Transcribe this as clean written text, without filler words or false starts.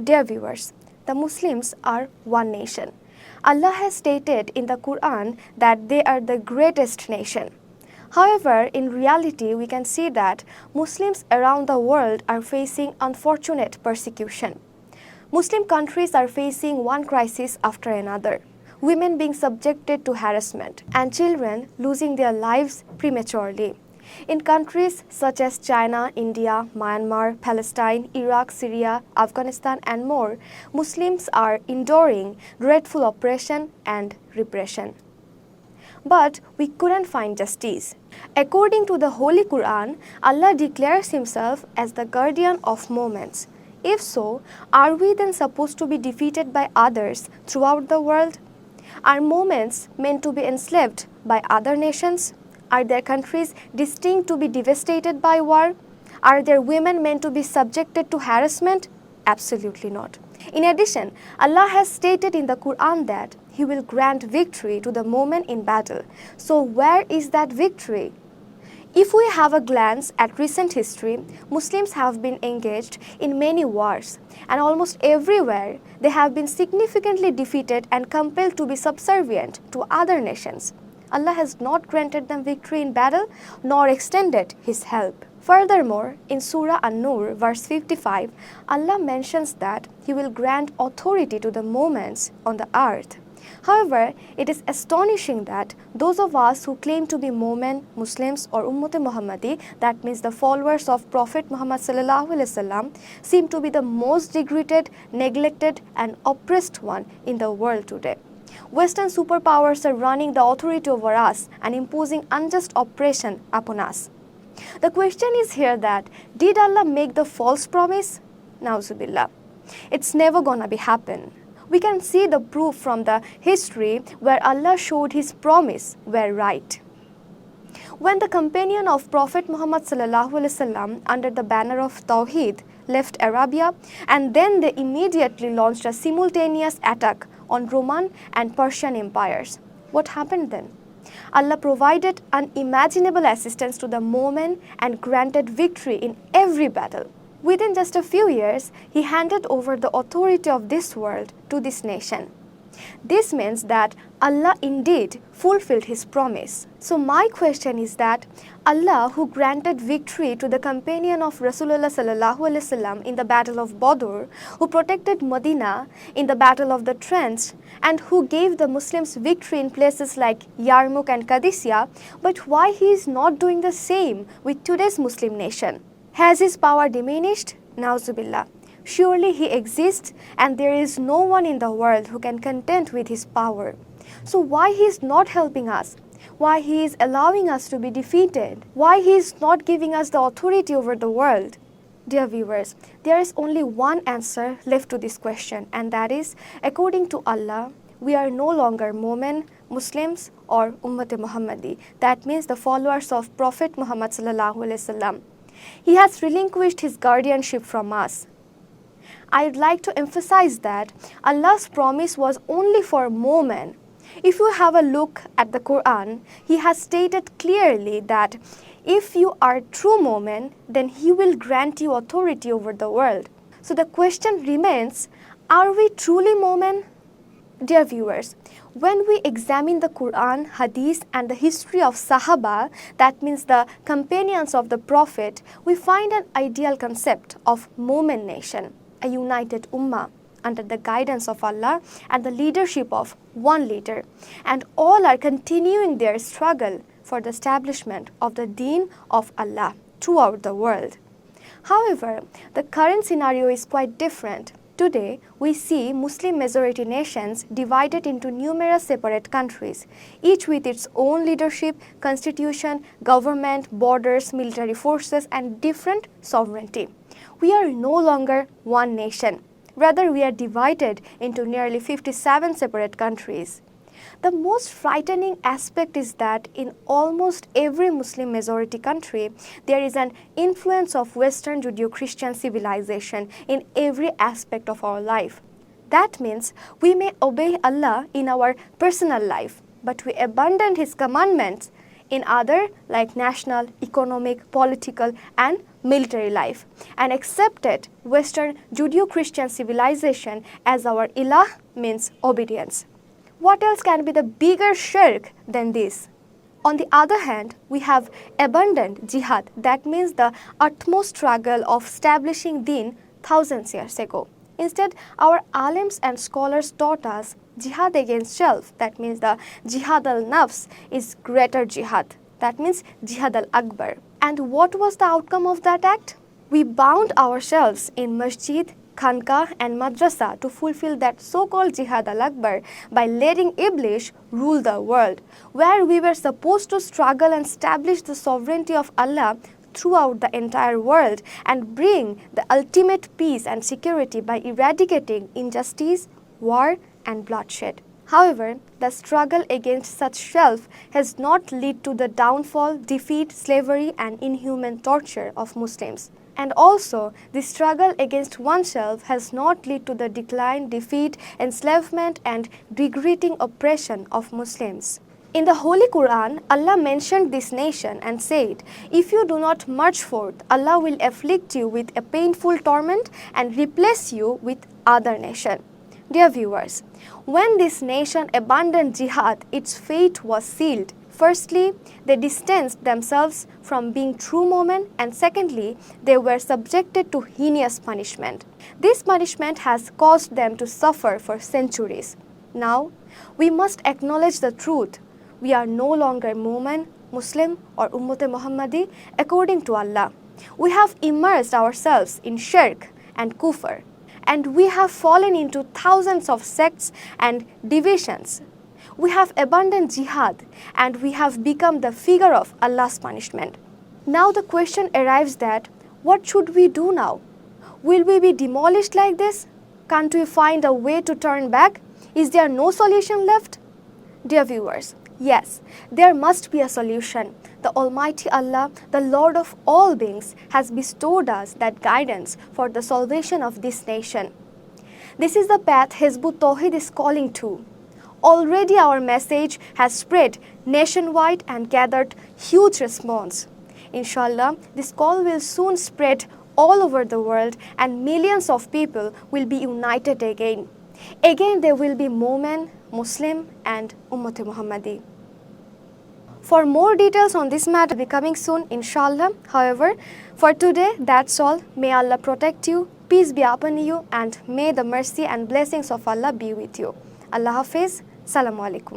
Dear viewers, the Muslims are one nation. Allah has stated in the Quran that they are the greatest nation. However, in reality, we can see that Muslims around the world are facing unfortunate persecution. Muslim countries are facing one crisis after another. Women being subjected to harassment and children losing their lives prematurely. In countries such as China, India, Myanmar, Palestine, Iraq, Syria, Afghanistan and more, Muslims are enduring dreadful oppression and repression. But we couldn't find justice. According to the Holy Quran, Allah declares Himself as the guardian of moments. If so, are we then supposed to be defeated by others throughout the world? Are moments meant to be enslaved by other nations? Are their countries destined to be devastated by war? Are their women meant to be subjected to harassment? Absolutely not. In addition, Allah has stated in the Quran that He will grant victory to the moment in battle. So where is that victory? If we have a glance at recent history, Muslims have been engaged in many wars, and almost everywhere they have been significantly defeated and compelled to be subservient to other nations. Allah has not granted them victory in battle nor extended His help. Furthermore, in Surah An-Nur, verse 55, Allah mentions that He will grant authority to the moments on the earth. However, it is astonishing that those of us who claim to be Mu'min, Muslims or Ummati-Muhammadi, that means the followers of Prophet Muhammad ﷺ, seem to be the most degraded, neglected and oppressed one in the world today. Western superpowers are running the authority over us and imposing unjust oppression upon us. The question is here that, did Allah make the false promise? Nauzubillah. It's never gonna be happen. We can see the proof from the history where Allah showed His promise were right. When the companion of Prophet Muhammad ﷺ under the banner of Tawheed left Arabia, and then they immediately launched a simultaneous attack on Roman and Persian empires. What happened then? Allah provided unimaginable assistance to the Mu'min and granted victory in every battle. Within just a few years, He handed over the authority of this world to this nation. This means that Allah indeed fulfilled His promise. So my question is that Allah, who granted victory to the companion of Rasulullah ﷺ in the battle of Badr, who protected Medina in the battle of the Trench, and who gave the Muslims victory in places like Yarmouk and Qadisiyah, but why He is not doing the same with today's Muslim nation? Has His power diminished? Nauzubillah. Surely He exists and there is no one in the world who can contend with His power. So why He is not helping us? Why He is allowing us to be defeated? Why He is not giving us the authority over the world? Dear viewers, there is only one answer left to this question, and that is, according to Allah, we are no longer Mu'min, Muslims or Ummati-Muhammadi. That means the followers of Prophet Muhammad ﷺ. He has relinquished His guardianship from us. I would like to emphasize that Allah's promise was only for Mu'min. If you have a look at the Quran, He has stated clearly that if you are true Mu'min, then He will grant you authority over the world. So the question remains, are we truly Mu'min? Dear viewers, when we examine the Quran, Hadith and the history of Sahaba, that means the companions of the Prophet, we find an ideal concept of Mu'min nation, a united ummah under the guidance of Allah and the leadership of one leader, and all are continuing their struggle for the establishment of the deen of Allah throughout the world. However, the current scenario is quite different. Today, we see Muslim majority nations divided into numerous separate countries, each with its own leadership, constitution, government, borders, military forces, and different sovereignty. We are no longer one nation. Rather, we are divided into nearly 57 separate countries. The most frightening aspect is that in almost every Muslim majority country, there is an influence of Western Judeo-Christian civilization in every aspect of our life. That means we may obey Allah in our personal life, but we abandon His commandments in other like national, economic, political and military life and accepted Western Judeo-Christian civilization as our ilah means obedience. What else can be the bigger shirk than this? On the other hand, we have abandoned jihad, that means the utmost struggle of establishing deen thousands years ago. Instead, our alims and scholars taught us jihad against self, that means the jihad al-nafs is greater jihad, that means jihad al-akbar. And what was the outcome of that act? We bound ourselves in masjid, khanqah and madrasa to fulfill that so-called jihad al-akbar by letting Iblis rule the world, where we were supposed to struggle and establish the sovereignty of Allah throughout the entire world and bring the ultimate peace and security by eradicating injustice, war and bloodshed. However, the struggle against such self has not led to the downfall, defeat, slavery and inhuman torture of Muslims. And also, the struggle against oneself has not led to the decline, defeat, enslavement and degrading oppression of Muslims. In the Holy Quran, Allah mentioned this nation and said, "If you do not march forth, Allah will afflict you with a painful torment and replace you with other nation." Dear viewers, when this nation abandoned jihad, its fate was sealed. Firstly, they distanced themselves from being true mu'min, and secondly, they were subjected to heinous punishment. This punishment has caused them to suffer for centuries. Now, we must acknowledge the truth. We are no longer mu'min, Muslim or Muhammadi according to Allah. We have immersed ourselves in shirk and kufr, and we have fallen into thousands of sects and divisions. We have abandoned jihad and we have become the figure of Allah's punishment. Now the question arrives that what should we do now? Will we be demolished like this? Can't we find a way to turn back? Is there no solution left? Dear viewers, yes, there must be a solution. The Almighty Allah, the Lord of all beings, has bestowed us that guidance for the salvation of this nation. This is the path Hezbut Tawheed is calling to. Already our message has spread nationwide and gathered huge response. Inshallah, this call will soon spread all over the world and millions of people will be united again. Again there will be Mu'min, Muslim and Muhammadi. For more details on this matter will be coming soon, inshallah. However, for today, that's all. May Allah protect you, peace be upon you, and may the mercy and blessings of Allah be with you. Allah Hafiz. Assalamu alaikum.